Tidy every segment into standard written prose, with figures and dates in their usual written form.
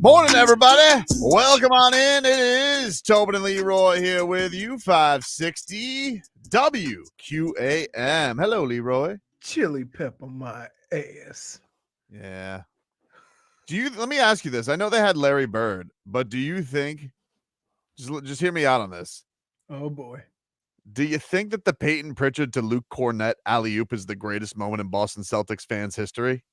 Morning, everybody. Welcome on in. It is Tobin and Leroy here with you, 560 WQAM. Hello, Leroy. Chili pepper my ass. Yeah. Let me ask you this. I know they had Larry Bird, but do you think, just hear me out on this. Oh, boy. Do you think that the Peyton Pritchard to Luke Cornett alley-oop is the greatest moment in Boston Celtics fans' history?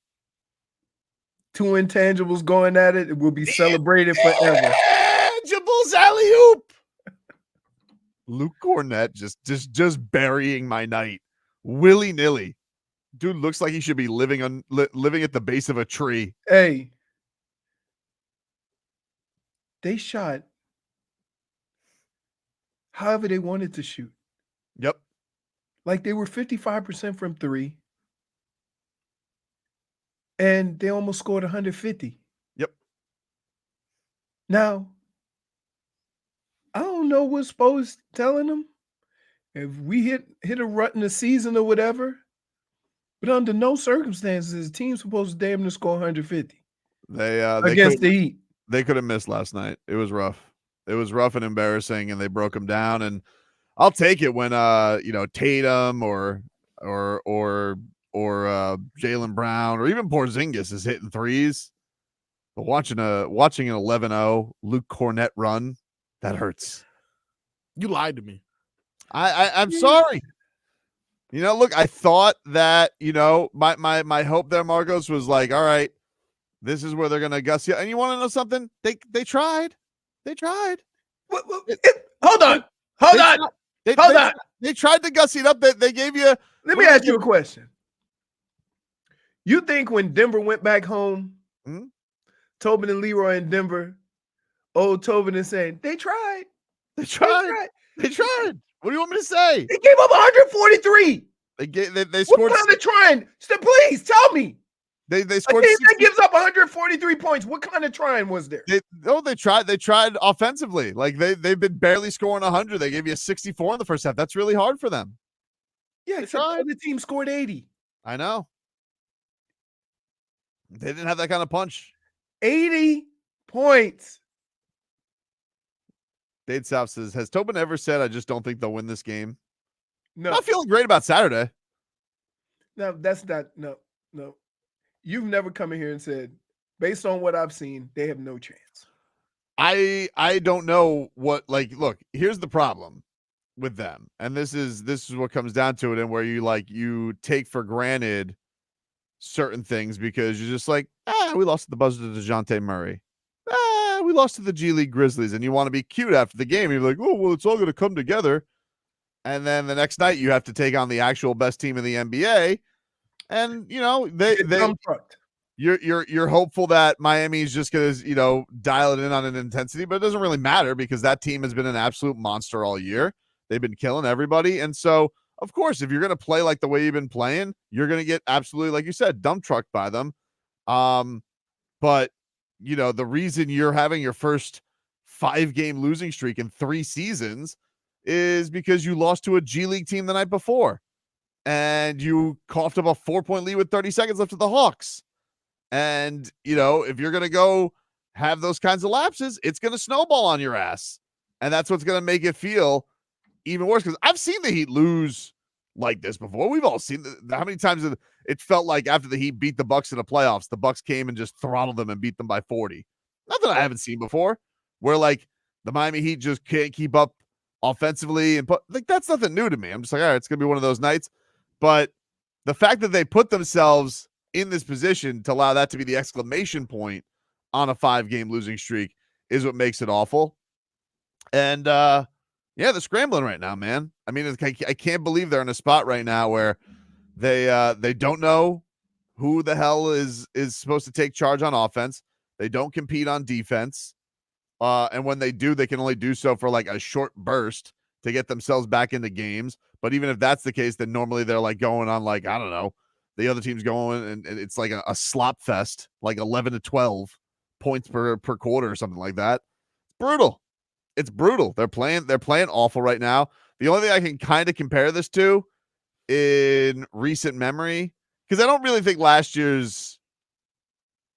Two intangibles going at it. It will be celebrated forever. Intangibles alley-oop. Luke Cornett just burying my night willy-nilly. Dude looks like he should be living at the base of a tree. Hey, they shot however they wanted to shoot. Yep. Like they were 55% from three, and they almost scored 150. Yep. Now, I don't know what Spo's telling them. If we hit a rut in the season or whatever, but under no circumstances the team's supposed to damn near score 150. They against the Heat. They could have missed last night. It was rough. It was rough and embarrassing, and they broke them down. And I'll take it when Tatum or Jaylen Brown or even Porzingis is hitting threes. But watching an 11-0 Luke Cornett run, that hurts. You lied to me. I'm sorry. Look, I thought that, my hope there, Marcos, was like, all right, this is where they're going to guss you. And you want to know something? They tried. They tried. Hold on. They tried to gussy it up. They gave you. Let me ask you a question. You think when Denver went back home, Tobin and Leroy in Denver, old Tobin is saying, they tried. They tried. What do you want me to say? They gave up 143. They scored. What kind of trying? Please tell me. They scored. A team that gives up 143 points. What kind of trying was there? They tried. They tried offensively. Like they've been barely scoring 100. They gave you a 64 in the first half. That's really hard for them. Yeah, except the other team scored 80. I know. They didn't have that kind of punch. 80 points. Dade South says, has Tobin ever said, I just don't think they'll win this game? No. Not feeling great about Saturday. No, that's not. No. You've never come in here and said, based on what I've seen, they have no chance. I don't know what, look, here's the problem with them. And this is what comes down to it, and where you take for granted certain things because you're just like, we lost to the buzzer to DeJounte Murray. We lost to the G League Grizzlies, and you want to be cute after the game. You're like, oh, well, it's all going to come together. And then the next night you have to take on the actual best team in the NBA. And, you're hopeful that Miami's just going to, dial it in on an intensity, but it doesn't really matter because that team has been an absolute monster all year. They've been killing everybody. And so, of course, if you're going to play like the way you've been playing, you're going to get absolutely, like you said, dump trucked by them. But the reason you're having your first 5-game losing streak in 3 seasons is because you lost to a G League team the night before and you coughed up a 4-point lead with 30 seconds left to the Hawks. And, if you're going to go have those kinds of lapses, it's going to snowball on your ass. And that's what's going to make it feel even worse, because I've seen the Heat lose like this before. We've all seen how many times it felt like after the Heat beat the Bucks in the playoffs, the Bucks came and just throttled them and beat them by 40. Nothing I haven't seen before, where the Miami Heat just can't keep up offensively, and that's nothing new to me. I'm just like, all right, it's gonna be one of those nights. But the fact that they put themselves in this position to allow that to be the exclamation point on a 5-game losing streak is what makes it awful. And they're scrambling right now, man. I mean, I can't believe they're in a spot right now where they don't know who the hell is supposed to take charge on offense. They don't compete on defense. And when they do, they can only do so for a short burst to get themselves back into games. But even if that's the case, then normally they're going on I don't know, the other team's going and it's like a slop fest, 11 to 12 points per quarter or something like that. Brutal. It's brutal. They're playing awful right now. The only thing I can kind of compare this to in recent memory, because I don't really think last year's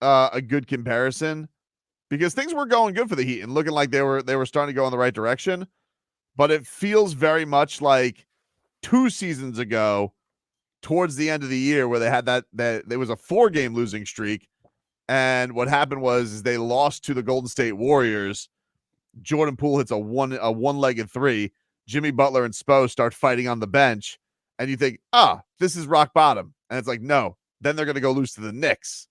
a good comparison, because things were going good for the Heat and looking like they were starting to go in the right direction. But it feels very much like 2 seasons ago, towards the end of the year, where they had that there was a 4-game losing streak, and what happened was they lost to the Golden State Warriors. Jordan Poole hits a one-legged three. Jimmy Butler and Spo start fighting on the bench, and you think, this is rock bottom. And it's like, no. Then they're going to go lose to the Knicks.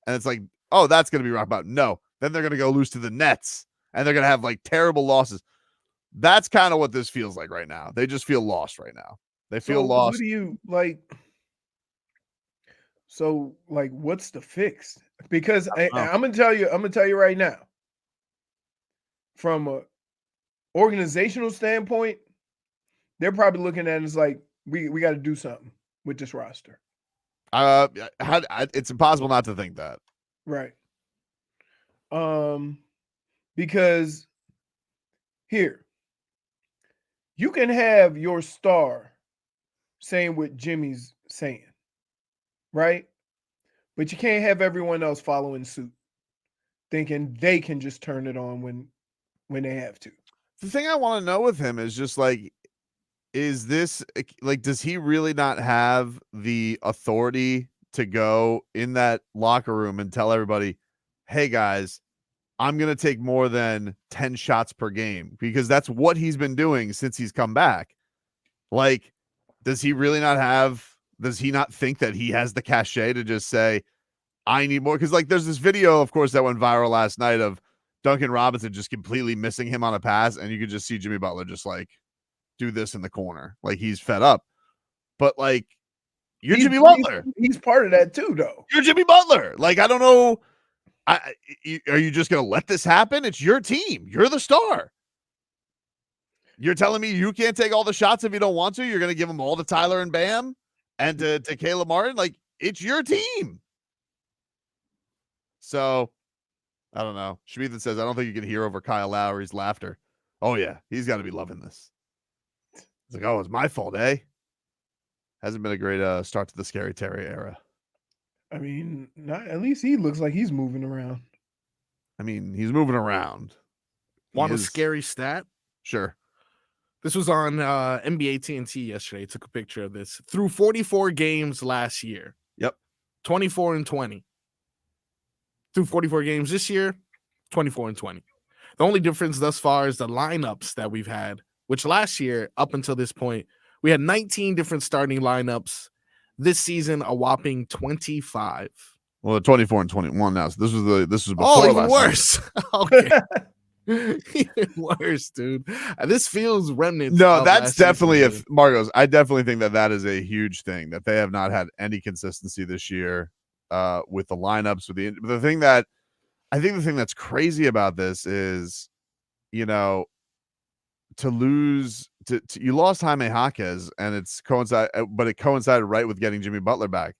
And it's like, oh, that's going to be rock bottom. No. Then they're going to go lose to the Nets, and they're going to have like terrible losses. That's kind of what this feels like right now. They just feel lost right now. They feel lost. What do you like? So, like, what's the fix? Because I'm gonna tell you right now, from a organizational standpoint, they're probably looking at it as like we got to do something with this roster. It's impossible not to think that. Right. Because here, you can have your star saying what Jimmy's saying, right? But you can't have everyone else following suit, thinking they can just turn it on when they have to. The thing I want to know with him is just like, is this like, does he really not have the authority to go in that locker room and tell everybody, hey guys, I'm going to take more than 10 shots per game? Because that's what he's been doing since he's come back. Like, does he not think that he has the cachet to just say, I need more? Because like, there's this video, of course, that went viral last night of Duncan Robinson just completely missing him on a pass, and you could just see Jimmy Butler just like do this in the corner, like he's fed up. But like, Jimmy Butler. He's part of that too, though. You're Jimmy Butler. Like, I don't know. Are you just going to let this happen? It's your team. You're the star. You're telling me you can't take all the shots if you don't want to? You're going to give them all to Tyler and Bam and to Caleb Martin? Like, it's your team. So, I don't know. Schmieden says, I don't think you can hear over Kyle Lowry's laughter. Oh, yeah. He's got to be loving this. It's like, oh, it's my fault, eh? Hasn't been a great start to the Scary Terry era. I mean, at least he looks like he's moving around. I mean, he's moving around. Want a scary stat? Sure. This was on NBA TNT yesterday. Took a picture of this. Through 44 games last year. Yep. 24-20. Through 44 games this year, 24-20. The only difference thus far is the lineups that we've had, which last year, up until this point, we had 19 different starting lineups. This season, a whopping 25. Well, 24-21 now. So this was before even worse. Okay. Even worse, dude. This feels remnants. No, that's definitely Marcos. I definitely think that is a huge thing, that they have not had any consistency this year with the lineups. But the thing that's crazy about this is, you know, to lose to you lost Jaime Jaquez, and but it coincided right with getting Jimmy Butler back.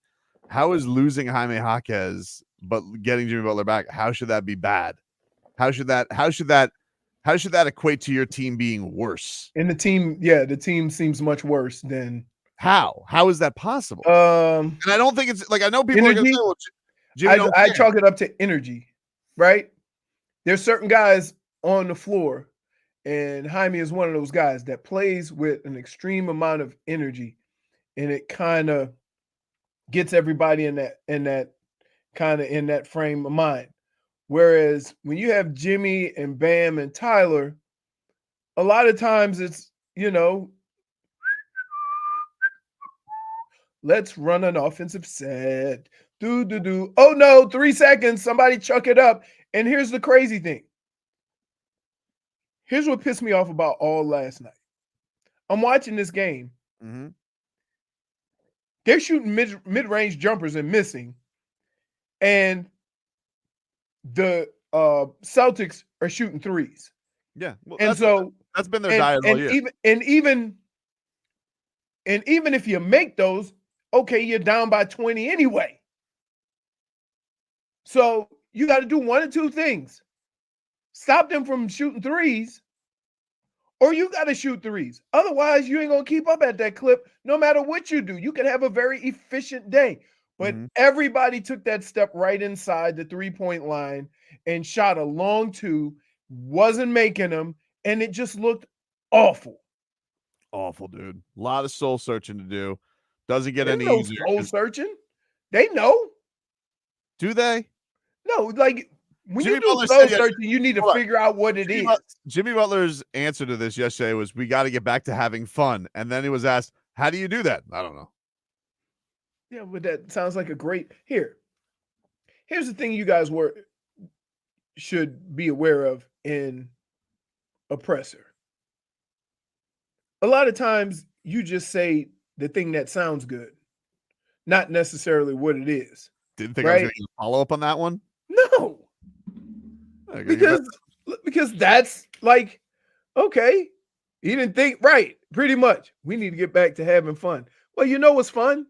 How is losing Jaime Jaquez but getting Jimmy Butler back, how should that be bad? How should that equate to your team being worse? And the team seems much worse than how is that possible? And I don't think it's like, I know people energy, are gonna say, well, Jimmy, I chalk it up to energy, right? There's certain guys on the floor, and Jaime is one of those guys that plays with an extreme amount of energy, and it kind of gets everybody in that frame of mind. Whereas when you have Jimmy and Bam and Tyler, a lot of times it's, let's run an offensive set. Do. Oh no, 3 seconds. Somebody chuck it up. And here's the crazy thing. Here's what pissed me off about all last night. I'm watching this game. Mm-hmm. They're shooting mid-range jumpers and missing. And the Celtics are shooting threes. Yeah. Well, that's been their diet all year. Even if you make those, okay, you're down by 20 anyway. So you got to do one of two things. Stop them from shooting threes, or you got to shoot threes. Otherwise, you ain't going to keep up at that clip no matter what you do. You can have a very efficient day. But everybody took that step right inside the 3-point line and shot a long two, wasn't making them, and it just looked awful. Awful, dude. A lot of soul searching to do. Doesn't get There's any no easier. soul searching. They know. Do they? No, like when Jimmy you do Butler soul said searching, you need to figure out what it is. Jimmy Butler's answer to this yesterday was, "We got to get back to having fun." And then he was asked, "How do you do that?" I don't know. Yeah, but that sounds like a great. Here's the thing you guys should be aware of in oppressor. A lot of times you just say the thing that sounds good, not necessarily what it is. Didn't think I was going to follow up on that one. No, because that's like, okay, he didn't think right. Pretty much, we need to get back to having fun. Well, you know what's fun?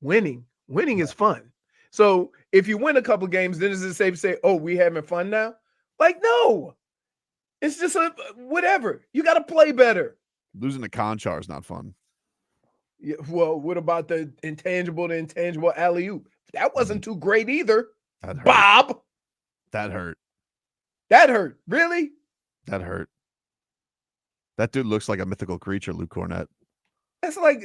Winning is fun. So if you win a couple games, then is it safe to say, "Oh, we having fun now"? Like, no, it's just whatever. You got to play better. Losing to Conchar is not fun. Yeah, well, what about the intangible alley-oop? That wasn't too great either. That hurt. Bob. That hurt. That hurt. Really? That hurt. That dude looks like a mythical creature, Luke Cornett. That's like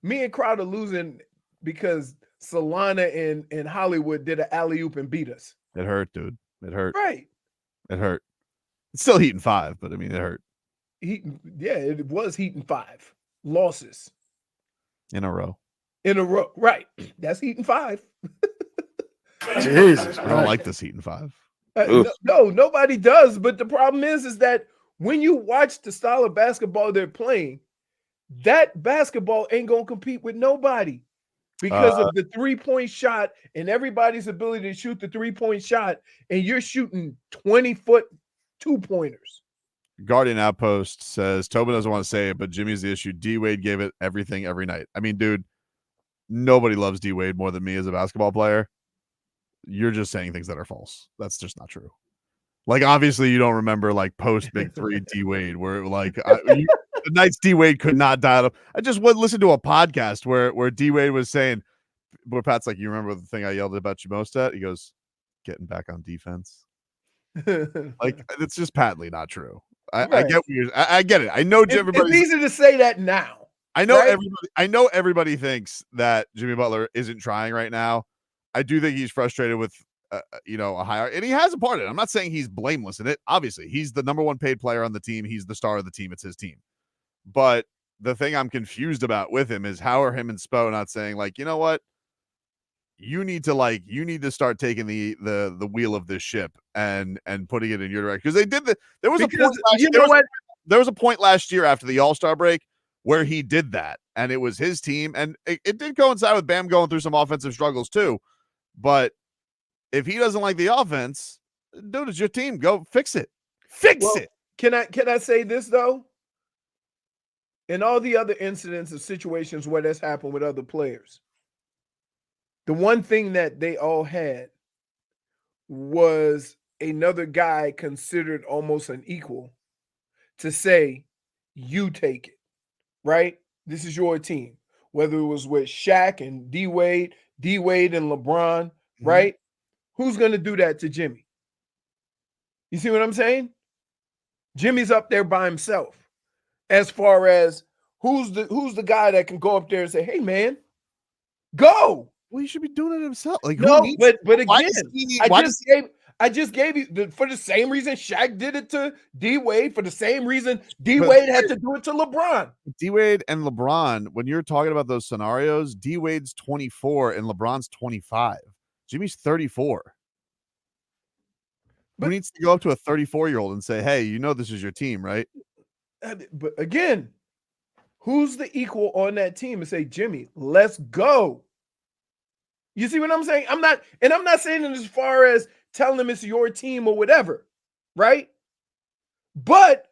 me and Crowder losing because Solana and Hollywood did an alley-oop and beat us. It hurt, dude. It hurt. Right. It hurt. It's still Heat in 5, but I mean, it hurt. It was Heat in 5 losses in a row. Right. That's Heat in 5. Jesus, I don't like this Heat in 5. No, nobody does. But the problem is that when you watch the style of basketball they're playing, that basketball ain't gonna compete with nobody because of the 3-point shot and everybody's ability to shoot the 3-point shot, and you're shooting 20-foot 2-pointers. Guardian Outpost says Tobin doesn't want to say it, but Jimmy's the issue. D Wade gave it everything every night. I mean, dude, nobody loves D Wade more than me as a basketball player. You're just saying things that are false. That's just not true. Like, obviously, you don't remember like post Big 3 D Wade, where like the nights D Wade could not dial up. I just would listen to a podcast where D Wade was saying, where Pat's like, "You remember the thing I yelled about you most at?" He goes, "Getting back on defense." Like, it's just patently not true. I get what you're, I get it. I know everybody. It's easy to say that now. I know everybody. I know everybody thinks that Jimmy Butler isn't trying right now. I do think he's frustrated with, a higher, and he has a part in it. I'm not saying he's blameless in it. Obviously, he's the number one paid player on the team. He's the star of the team. It's his team. But the thing I'm confused about with him is how are him and Spo not saying, like, you know what? You need to start taking the wheel of this ship and putting it in your direction, because they did there was a point last year after the All-Star break where he did that, and it was his team, and it did coincide with Bam going through some offensive struggles too. But if he doesn't like the offense, dude, it's your team. Go fix it. Fix it. Can I say this though? In all the other incidents of situations where that's happened with other players, the one thing that they all had was another guy considered almost an equal to say, "You take it, right? This is your team." Whether it was with Shaq and D Wade and LeBron, right? Who's going to do that to Jimmy? You see what I'm saying? Jimmy's up there by himself. As far as who's the guy that can go up there and say, "Hey, man, go." Well, he should be doing it himself. Like, no, but again, I just gave you for the same reason Shaq did it to D Wade, for the same reason D Wade had to do it to LeBron. D Wade and LeBron, when you're talking about those scenarios, D Wade's 24 and LeBron's 25. Jimmy's 34. Who needs to go up to a 34-year-old and say, "Hey, you know this is your team, right?" But again, who's the equal on that team and say, "Jimmy, let's go"? You see what I'm saying? I'm not saying it as far as telling them it's your team or whatever, right? But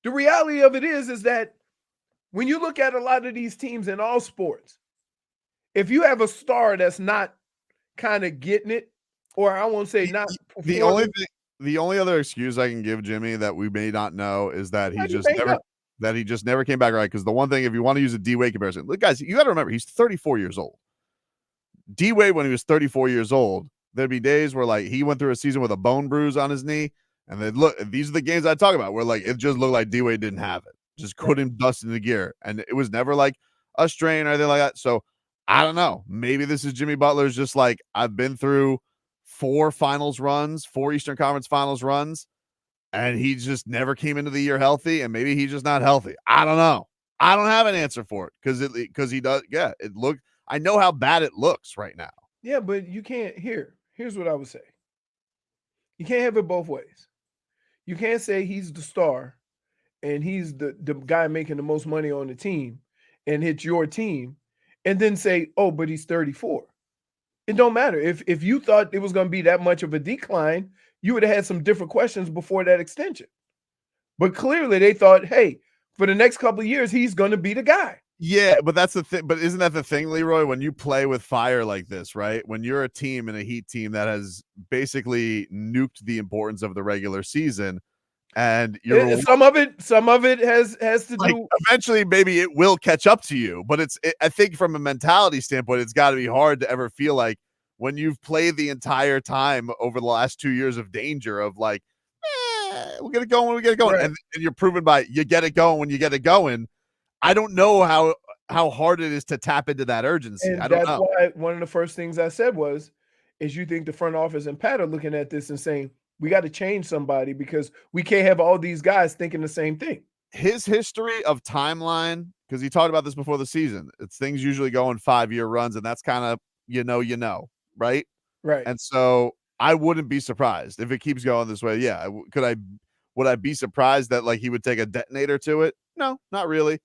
the reality of it is that when you look at a lot of these teams in all sports, if you have a star that's not kind of getting it, or I won't say not the only other excuse I can give Jimmy that we may not know is that that he just never came back right. Because the one thing, if you want to use a D-Wade comparison, look, guys, you got to remember, he's 34 years old. D-Wade, when he was 34 years old, there'd be days where like he went through a season with a bone bruise on his knee, and they'd look. These are the games I talk about where like it just looked like D-Wade didn't have it, just couldn't dust in the gear, and it was never like a strain or anything like that. So I don't know. Maybe this is Jimmy Butler's just like, I've been through 4 finals runs, 4 Eastern Conference finals runs, and he just never came into the year healthy, and maybe he's just not healthy. I don't know. I don't have an answer for it because he does. Yeah, it looked. I know how bad it looks right now. Yeah, but you can't. Here's what I would say. You can't have it both ways. You can't say he's the star and he's the guy making the most money on the team and it's your team, and then say, oh, but he's 34. It don't matter. If you thought it was going to be that much of a decline, you would have had some different questions before that extension. But clearly they thought, hey, for the next couple of years, he's going to be the guy. Yeah, but that's the thing. But isn't that the thing, Leroy? When you play with fire like this, right? When you're a team and a Heat team that has basically nuked the importance of the regular season, and you're some of it has to like, do. eventually, maybe it will catch up to you. But I think from a mentality standpoint, it's got to be hard to ever feel like when you've played the entire time over the last 2 years of danger of like, we'll get it going when we get it going, Right. and you're proven by you get it going when you get it going. I don't know how hard it is to tap into that urgency. And I don't that's know. why one of the first things I said is you think the front office and Pat are looking at this and saying, we got to change somebody because we can't have all these guys thinking the same thing. His history of timeline, because he talked about this before the season, it's things usually go in 5-year runs, and that's kind of, right? Right. And so I wouldn't be surprised if it keeps going this way. Yeah. Would I be surprised that like he would take a detonator to it? No, not really.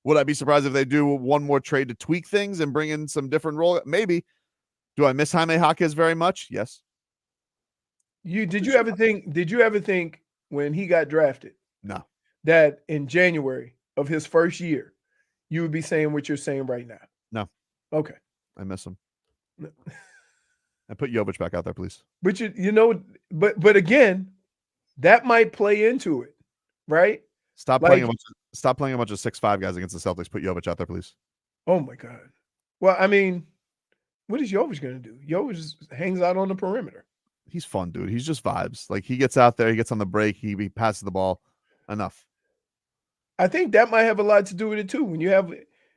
Would I be surprised if they do one more trade to tweak things and bring in some different role? Maybe. Do I miss Jaime Jaquez very much? Yes. Did you ever think when he got drafted? No. That in January of his first year, you would be saying what you're saying right now? No. Okay. I miss him. And put Jovic back out there, please. But but again, that might play into it, right? Stop playing a bunch of 6'5" guys against the Celtics. Put Jovic out there, please. Oh my God. Well, I mean, what is Jovic going to do? Jovic just hangs out on the perimeter. He's fun, dude. He's just vibes. Like he gets out there, he gets on the break, he passes the ball. Enough. I think that might have a lot to do with it too. When you have,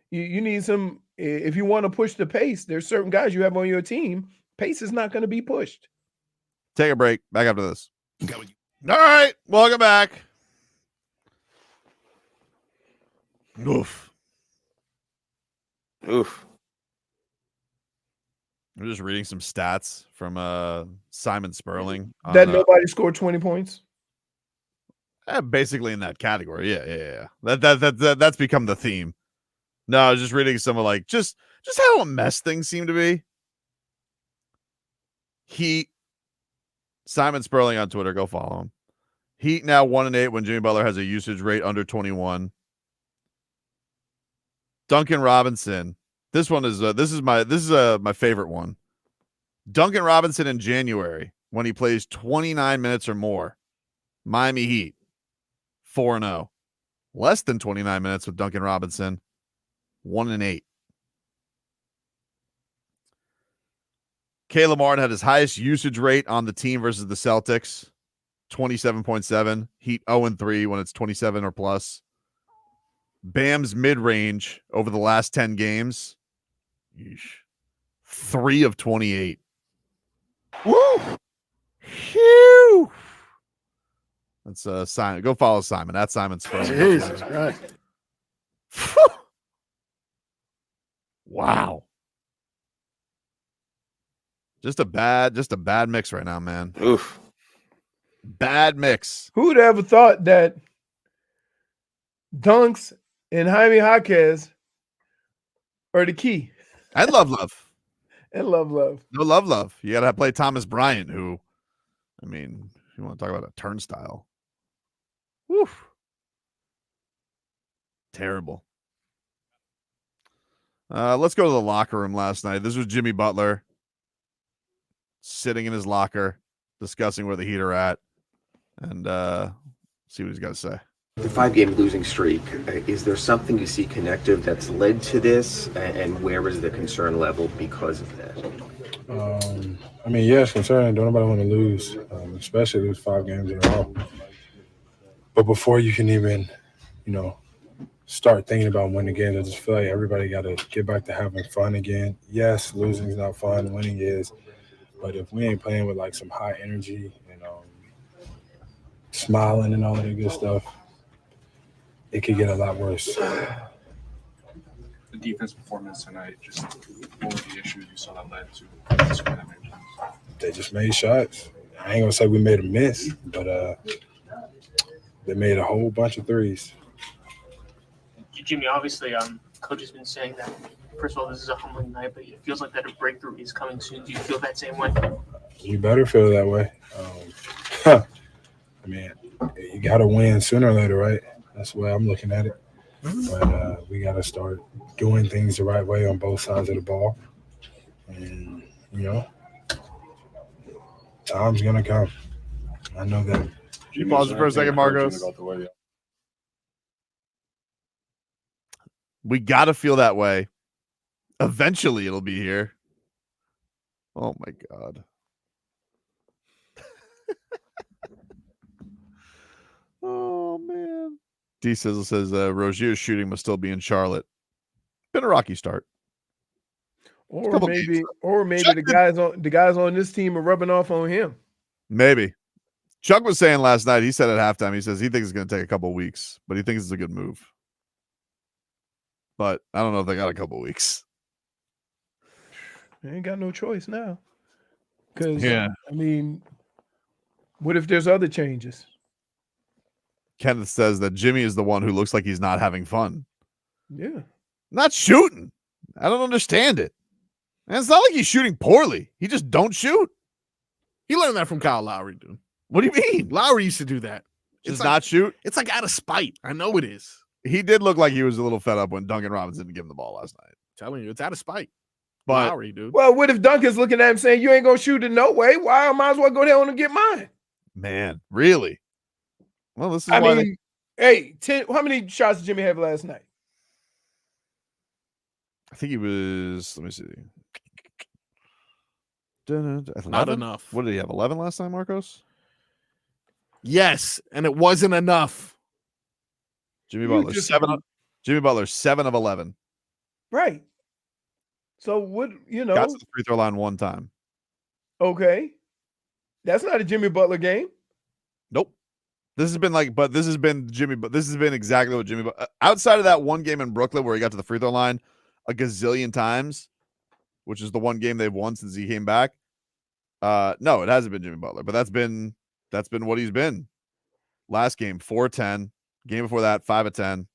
you need some. If you want to push the pace, there's certain guys you have on your team. Pace is not going to be pushed. Take a break. Back after this. All right, welcome back. Oof. I'm just reading some stats from Simon Sperling. That nobody scored 20 points. Basically in that category. Yeah. That's become the theme. No, I was just reading some of like just how a mess things seem to be. Simon Sperling on Twitter, go follow him. Heat now 1-8 when Jimmy Butler has a usage rate under 21. Duncan Robinson. This is my favorite one. Duncan Robinson in January when he plays 29 minutes or more. Miami Heat 4-0. Less than 29 minutes with Duncan Robinson 1-8. Caleb Martin had his highest usage rate on the team versus the Celtics, 27.7. Heat 0-3 when it's 27 or plus. Bam's mid-range over the last 10 games, 3 of 28. Woo! Phew! That's Simon. Go follow Simon. That's Simon Sperling. Jesus Christ. Wow. Just a bad mix right now, man. Oof. Bad mix. Who would have ever thought that dunks and Jaime Jaquez are the key? And love. And love. No love. You got to play Thomas Bryant, who, I mean, if you want to talk about a turnstile. Woo. Terrible. Let's go to the locker room last night. This was Jimmy Butler sitting in his locker, discussing where the Heat are at, and see what he's got to say. The 5-game losing streak, is there something you see connective that's led to this, and where is the concern level because of that? I mean, yeah, it's concerning. Don't nobody want to lose, especially lose 5 games in a row. But before you can even, start thinking about winning games, I just feel like everybody got to get back to having fun again. Yes, losing is not fun, winning is. But if we ain't playing with like some high energy and smiling and all of that good stuff, it could get a lot worse. The defense performance tonight, just what were the issues you saw that led to this kind of injuries? They just made shots. I ain't gonna say we made a miss, but they made a whole bunch of threes. Jimmy, obviously, coach has been saying that, first of all, this is a humbling night, but it feels like that a breakthrough is coming soon. Do you feel that same way? You better feel that way. I mean, you got to win sooner or later, right? That's the way I'm looking at it. But we got to start doing things the right way on both sides of the ball. And, time's going to come. I know that. You pause it for a second, Marcos. We got to feel that way. Eventually, it'll be here. Oh, my God. Oh, man. D-Sizzle says Rozier's shooting must still be in Charlotte. Been a rocky start. Or maybe the guys on this team are rubbing off on him. Maybe. Chuck was saying last night, he said at halftime, he says he thinks it's going to take a couple weeks, but he thinks it's a good move. But I don't know if they got a couple weeks. They ain't got no choice now. Because, I mean, what if there's other changes? Kenneth says that Jimmy is the one who looks like he's not having fun. Yeah. Not shooting. I don't understand it. And it's not like he's shooting poorly. He just don't shoot. He learned that from Kyle Lowry, dude. What do you mean? Lowry used to do that. Just It's not shoot? It's like out of spite. I know it is. He did look like he was a little fed up when Duncan Robinson didn't give him the ball last night. Telling you, it's out of spite. But Lowry, dude. Well, what if Duncan's looking at him saying, you ain't going to shoot it no way? Why? I might as well go down and get mine. man, really? Well, this is I why mean, hey, how many shots did Jimmy have last night? I think he was, let me see. Not enough. What did he have? 11 last time, Marcos? Yes, and it wasn't enough. Jimmy Butler, Jimmy Butler, 7 of 11. Right. So what, Got to the free throw line one time. Okay. That's not a Jimmy Butler game. Nope. This has been exactly what Jimmy Butler, outside of that one game in Brooklyn where he got to the free throw line a gazillion times, which is the one game they've won since he came back. No, it hasn't been Jimmy Butler, but that's been what he's been. Last game, 4 of 10. Game before that, 5 of 10.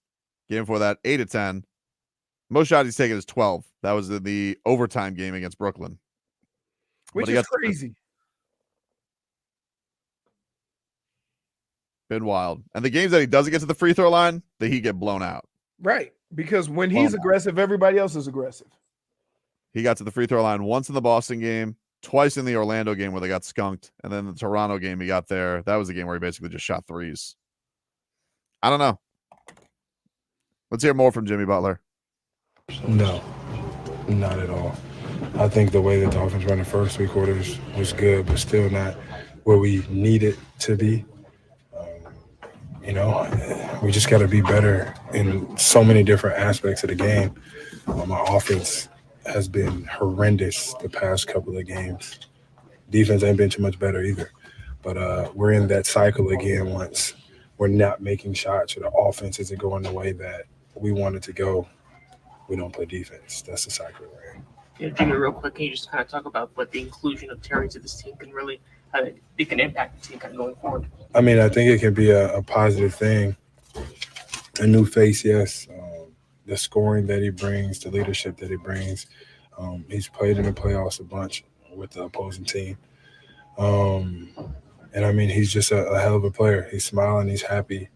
Game before that, 8 of 10. Most shots he's taken is 12. That was in the overtime game against Brooklyn. Which is crazy. Been wild. And the games that he doesn't get to the free throw line, the Heat get blown out. Right. Because when he's aggressive, everybody else is aggressive. He got to the free throw line once in the Boston game, twice in the Orlando game where they got skunked, and then the Toronto game he got there. That was the game where he basically just shot threes. I don't know. Let's hear more from Jimmy Butler. No, not at all. I think the way that the offense ran the first 3 quarters was good, but still not where we need it to be. We just got to be better in so many different aspects of the game. Our offense has been horrendous the past couple of games. Defense ain't been too much better either. But we're in that cycle again once we're not making shots or the offense isn't going the way that we want it to go. We don't play defense. That's the cycle we're in. Yeah, Jimmy, real quick, can you just kind of talk about what the inclusion of Terry to this team can really, how it can impact the team kind of going forward? I mean, I think it can be a positive thing. A new face, yes. The scoring that he brings, the leadership that he brings. He's played in the playoffs a bunch with the opposing team. And, I mean, he's just a hell of a player. He's smiling. He's happy.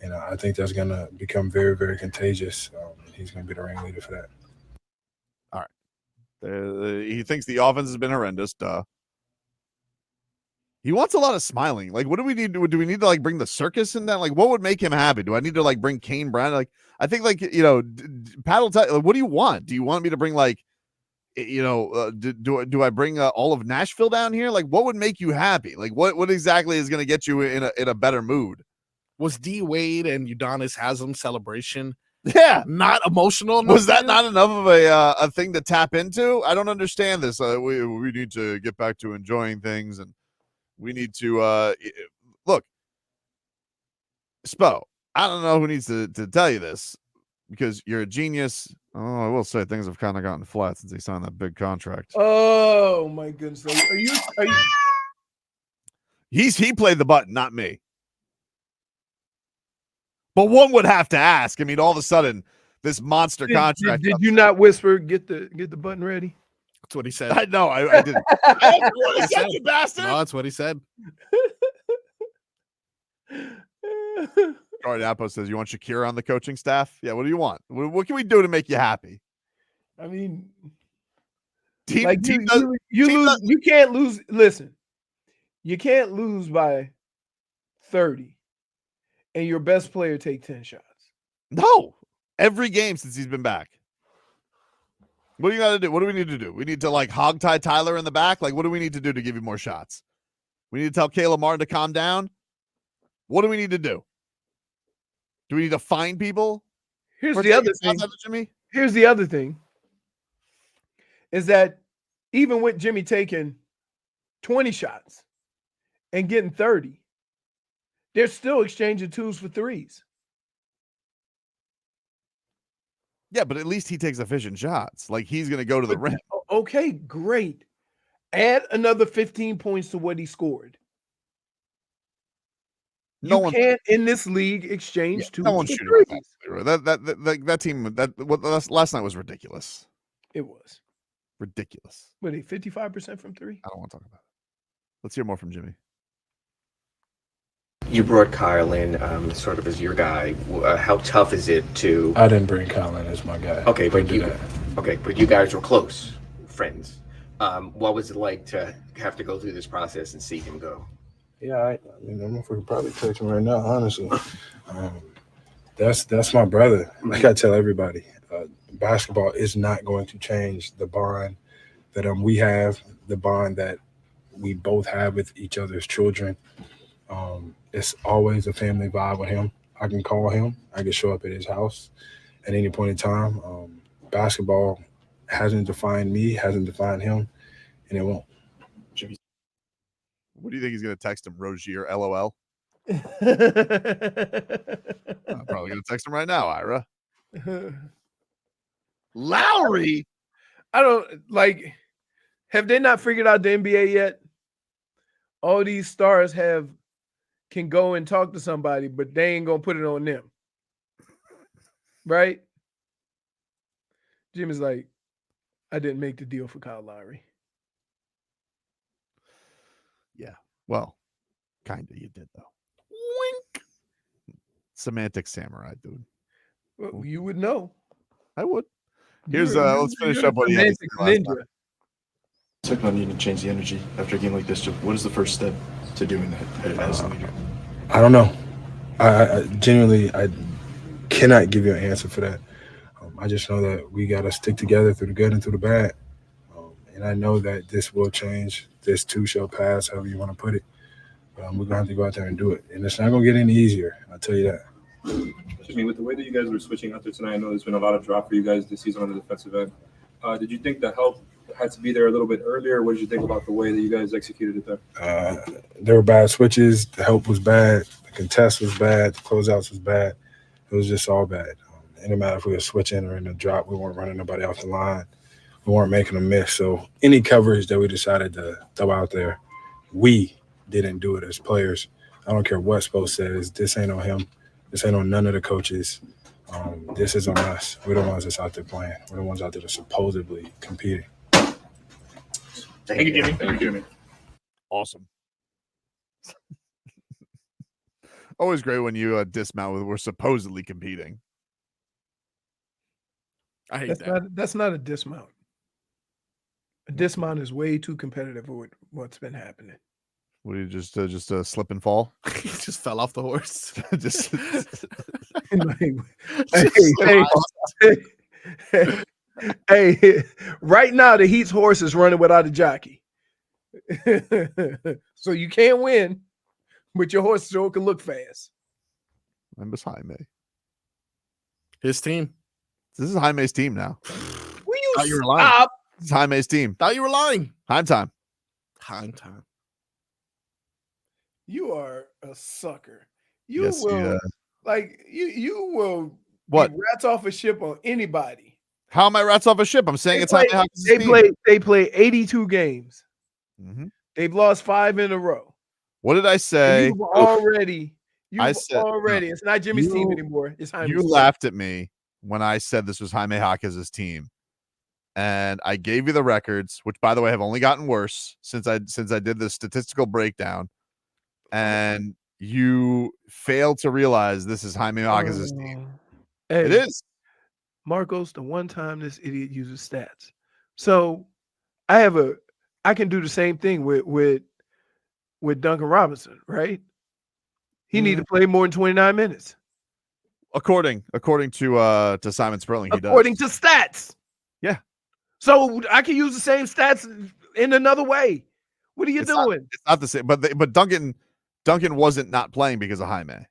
And I think that's going to become very, very contagious. He's going to be the ringleader for that. All right. He thinks the offense has been horrendous. Duh. He wants a lot of smiling. Like, what do we need to do? We need to like bring the circus in that? Like, what would make him happy? Do I need to like bring Kane Brown? Like, I think like, Pat will tell, like, what do you want? Do you want me to bring like, do I bring all of Nashville down here? Like, what would make you happy? Like, what exactly is going to get you in a better mood? Was D Wade and Udonis Haslam celebration Yeah, not emotional enough? was that not enough of a thing to tap into? I don't understand this. We need to get back to enjoying things, and we need to look, Spo. I don't know who needs to tell you this because you're a genius. Oh, I will say things have kind of gotten flat since he signed that big contract. Oh my goodness! Are you? He played the button, not me. But one would have to ask. I mean, all of a sudden, this monster contract. Did you not whisper? Get the button ready. That's what he said. I know. I didn't. I don't know what he said, you bastard. No, that's what he said. Jordan Appo says, "You want Shakira on the coaching staff? Yeah. What do you want? What can we do to make you happy?" I mean, Team like team you lose. You can't lose. Listen, you can't lose by 30, and your best player take 10 shots. No, every game since he's been back. What do you got to do? What do we need to do? We need to like hogtie Tyler in the back. Like, what do we need to do to give you more shots? We need to tell Caleb Martin to calm down. What do we need to do? Do we need to find people? Here's the other thing. Jimmy? Here's the other thing. Is that even with Jimmy taking 20 shots and getting 30, they're still exchanging 2s for 3s. Yeah, but at least he takes efficient shots. Like he's going to go to the rim. Okay, great. Add another 15 points to what he scored. You can't in this league exchange 2s. No one's shooting that team. Last night was ridiculous. It was ridiculous. Were they 55% from 3? I don't want to talk about it. Let's hear more from Jimmy. You brought Kyle in sort of as your guy. How tough is it to... I didn't bring Kyle in as my guy. Okay, but you guys were close friends. What was it like to have to go through this process and see him go? Yeah, I mean, I'm probably text him right now, honestly. That's my brother. Like I tell everybody, basketball is not going to change the bond that we have, the bond that we both have with each other's children. It's always a family vibe with him. I can call him. I can show up at his house at any point in time. Basketball hasn't defined me, hasn't defined him, and it won't. What do you think he's going to text him? Rozier, LOL? I'm probably going to text him right now, Ira. Lowry? I don't like. Have they not figured out the NBA yet? All these stars can go and talk to somebody, but they ain't gonna put it on them, right? Jimmy's like, I didn't make the deal for Kyle Lowry. Yeah, well, kind of you did though. Wink. Semantic samurai, dude. Well, you would know. I would. Here's let's finish up what he had ninja. Talking about needing to change the energy after a game like this. What is the first step to doing that as a leader? I don't know. I genuinely, I cannot give you an answer for that. I just know that we got to stick together through the good and through the bad. And I know that this will change. This too shall pass, however you want to put it. But we're going to have to go out there and do it. And it's not going to get any easier. I'll tell you that. I mean, with the way that you guys were switching out there tonight, I know there's been a lot of drop for you guys this season on the defensive end. Did you think the help had to be there a little bit earlier? What did you think about the way that you guys executed it there? There were bad switches. The help was bad. The contest was bad. The closeouts was bad. It was just all bad. It didn't matter if we were switching or in the drop. We weren't running nobody off the line. We weren't making a miss. So any coverage that we decided to throw out there, we didn't do it as players. I don't care what Spo says. This ain't on him. This ain't on none of the coaches. This is on us. We're the ones that's out there playing. We're the ones out there that's supposedly competing. Thank you, Jimmy. Thank you, Jimmy. Awesome. Always great when you dismount with we're supposedly competing. I hate That's not a dismount. A dismount is way too competitive with what's been happening. What do you just slip and fall? He just fell off the horse. Just hey, right now the Heat's horse is running without a jockey. So you can't win, but your horse still can look fast. I'm just Jaime. His team. This is Jaime's team now. Will you Thought you were lying. stop? This is Jaime's team. Thought you were lying. Time time. Time. You are a sucker. You Yes, will you will What? be rats off a ship on anybody. How am I rats off a ship? I'm saying They it's play- Jaime Hawkins' team. They play 82 games. Mhm. They've lost 5 in a row. What did I And say? You've already said- it's not Jimmy's team You- anymore. It's Jaime's You team. laughed at me when I said this was Jaime Hawkins' team. And I gave you the records, which by the way have only gotten worse since I did the statistical breakdown. And you failed to realize this is Jaime Hawkins' team. Hey, It is. Marcos, the one time this idiot uses stats. So I can do the same thing with Duncan Robinson, right? He need to play more than 29 minutes. According to Simon Sperling, he According does. to stats. Yeah. So I can use the same stats in another way. What are you It's not- doing? It's not the same, but Duncan wasn't not playing because of Jaime.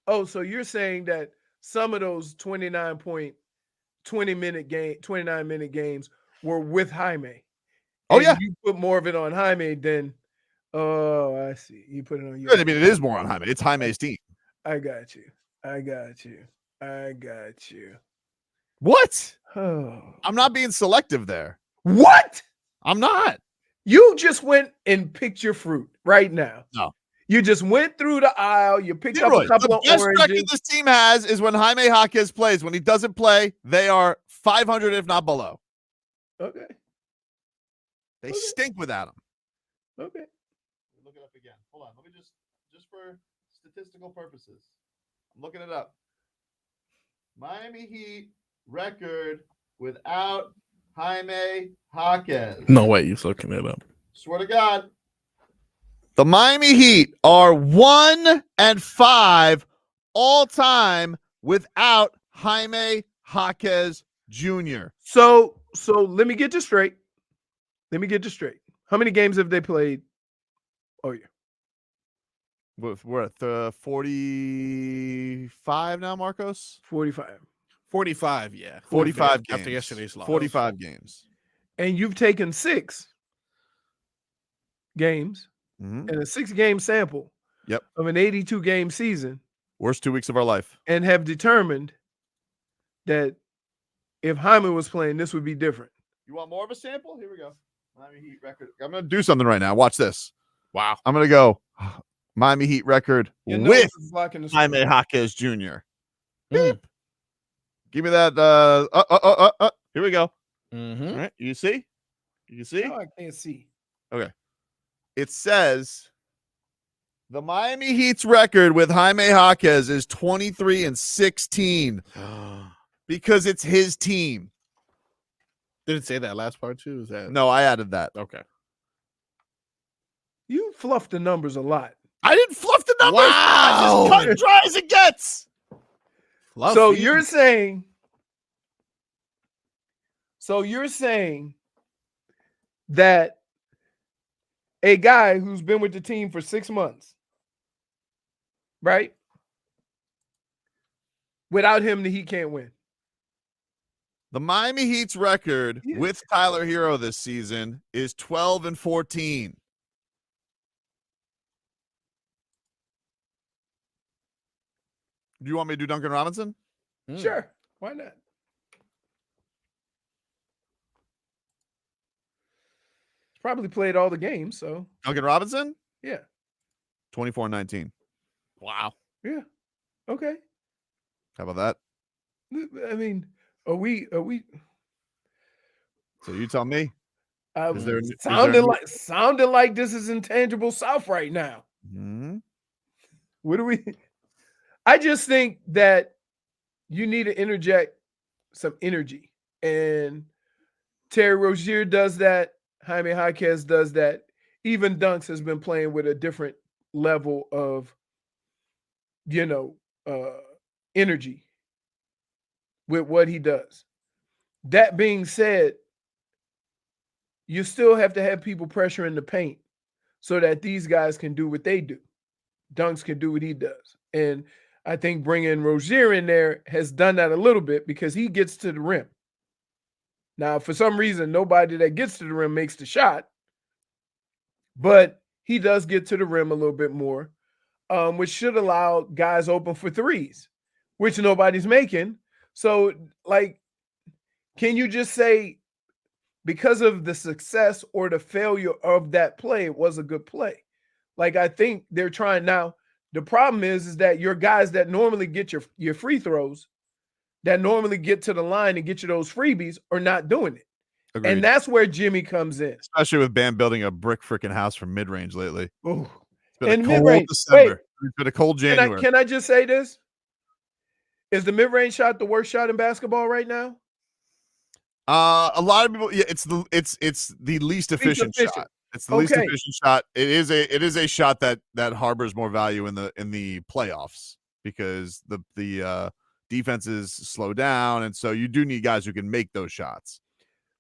Oh, so you're saying that some of those 29-minute games were with Jaime. Oh, And yeah. You put more of it on Jaime than I see. You put it on you. Good. I mean, it is more on Jaime. It's Jaime's team. I got you. What? Oh. I'm not being selective there. What? I'm not. You just went and picked your fruit right now. No. You just went through the aisle. You picked up Leroy, a couple the of best record oranges. this team has is when Jaime Hawkins plays. When he doesn't play, they are 500, if not below. Okay. They Okay. stink without him. Okay. Look it up again. Hold on. Let me just for statistical purposes. I'm looking it up. Miami Heat record without Jaime Hawkins. No way you're looking it up. Swear to God. The Miami Heat are 1-5 all time without Jaime Hawkins Jr. So let me get this straight. How many games have they played? Oh, yeah. We're at 45 now, Marcos. 45. 45, yeah. 45 games. After yesterday's loss. 45 games. And you've taken 6 games Mhm. and a 6-game sample Yep. of an 82-game season Worst 2 weeks of our life. and have determined that if Jaime was playing, this would be different. You want more of a sample? Here we go. Miami Heat record. I'm going to do something right now. Watch this. Wow. I'm going to go Miami Heat record Your nose with is blocking the Jaime screen. Hawkins Jr. Mm. Give me that. Here we go. Mm-hmm. All right. You see? You see? No, I can't see. It says the Miami Heat's record with Jaime Hawkins is 23-16 because it's his team. Did it say that last part too? Is that No, I added that. okay? You fluffed the numbers a lot. I didn't fluff the numbers. I Wow. just cut and dry as it gets. So you're saying that a guy who's been with the team for 6 months, right? Without him, the Heat can't win. The Miami Heat's record Yeah. with Tyler Hero this season is 12-14. Do you want me to do Duncan Robinson? Sure. Why not? He's probably played all the games, so Duncan Robinson? yeah. 24-19. Wow. Yeah. Okay. How about that? I mean, are we So you tell me. Is there a- is there a sounding like this is intangible South right now. Hmm? What do we? I just think that you need to interject some energy, and Terry Rozier does that. Jaime Jaquez does that. even Dunks has been playing with a different level of, energy with what he does. That being said, you still have to have people pressure in the paint so that these guys can do what they do. Dunks can do what he does. And I think bringing Rozier in there has done that a little bit because he gets to the rim. Now, for some reason, nobody that gets to the rim makes the shot, but he does get to the rim a little bit more, which should allow guys open for threes, which nobody's making. So, can you just say because of the success or the failure of that play, it was a good play? I think they're trying now. The problem is that your guys that normally get your free throws, that normally get to the line and get you those freebies, are not doing it. Agreed. And that's where Jimmy comes in. Especially with Bam building a brick freaking house from mid-range lately. Ooh. It's been And a cold mid-range. December. Wait. It's been a cold January. Can I just say this? Is the mid-range shot the worst shot in basketball right now? A lot of people, yeah, it's the least efficient shot. It's the least efficient shot. It is a shot that harbors more value in the playoffs because the defenses slow down, and so you do need guys who can make those shots.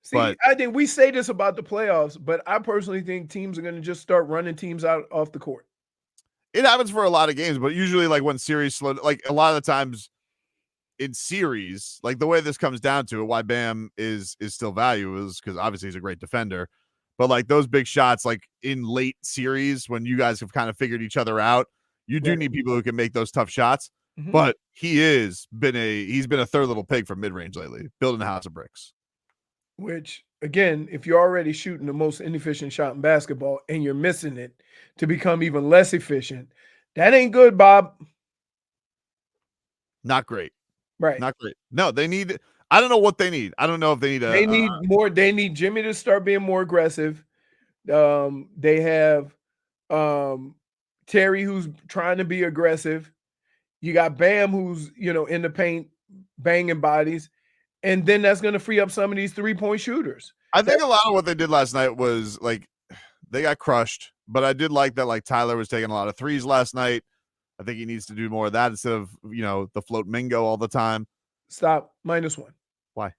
See, I think we say this about the playoffs, but I personally think teams are going to just start running teams out off the court. It happens for a lot of games, but usually when series slow, a lot of the times in series, the way this comes down to it, why Bam is still value is because obviously he's a great defender, but those big shots, in late series when you guys have kind of figured each other out, you do need people who can make those tough shots. Mm-hmm. But he's been a third little pig from mid range lately, building a house of bricks. Which, again, if you're already shooting the most inefficient shot in basketball and you're missing it to become even less efficient, that ain't good, Bob. Not great. Right. Not great. No, they need – I don't know what they need. I don't know if they need They need more – they need Jimmy to start being more aggressive. They have Terry who's trying to be aggressive. You got Bam who's, in the paint banging bodies. And then that's going to free up some of these three-point shooters. I think a lot of what they did last night was they got crushed, but I did like that Tyler was taking a lot of threes last night. I think he needs to do more of that instead of, the float Mingo all the time. Stop. -1. Why?